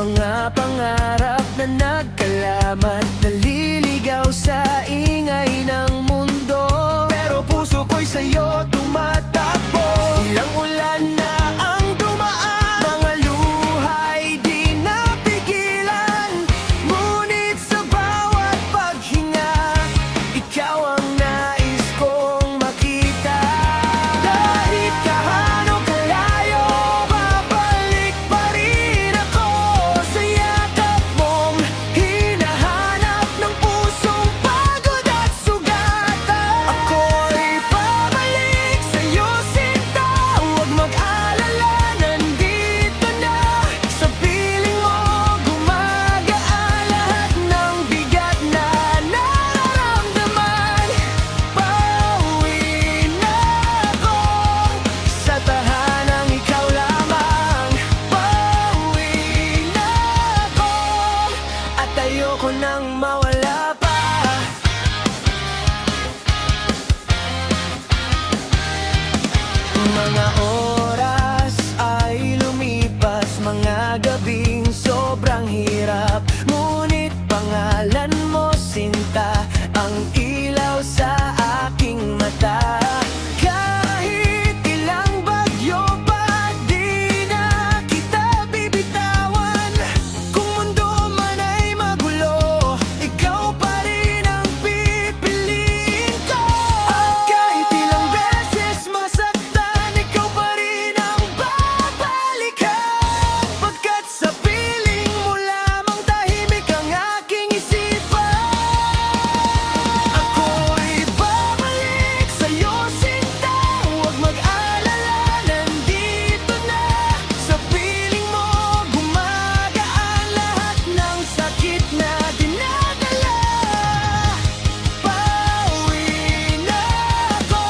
Mga pangarap na nagkalamat, naliligaw sa ingay ng mundo. Pero puso ko'y sa'yo tumatakbo. Ilang ulan na ang dumaan, mga luha'y di napigilan. Ngunit sa bawat paghinga, ikaw ang nais kong makita. Kahit gaano kalayo, babalik pa rin ako sa yakap mong hinahanap ng pusong pagod at sugatan. Ako'y babalik sa'yo, sinta. Huwag mag-alala, nandito na. Sa piling mo, gumagaan lahat ng bigat na nararamdaman. Pauwi na ako sa tahanang ikaw lamang. Pauwi na ako at ayoko nang mawala pa. Mga oras ay lumipas, mga gabing sobrang hirap. Ngunit pangalan mo, sinta, ang ilaw sa aking mata. Kahit ilang bagyo pa, di na kita bibitawan. Kung mundo man ay magulo, ikaw pa rin ang pipiliin ko. At kahit ilang beses masaktan, ikaw pa rin ang babalikan. Pagkat sa piling mo lamang tahimik ang aking isipan. Ako'y babalik sa'yo, sinta. Huwag mag-alala, nandito na. Sa piling mo, gumagaan lahat ng sakit na dinadala. Pauwi na ako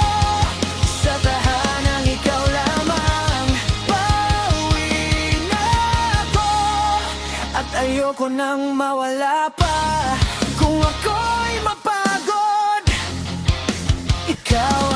sa tahanang ikaw lamang. Pauwi na ako at ayoko nang mawala pa. Kung ako'y mapagod, ikaw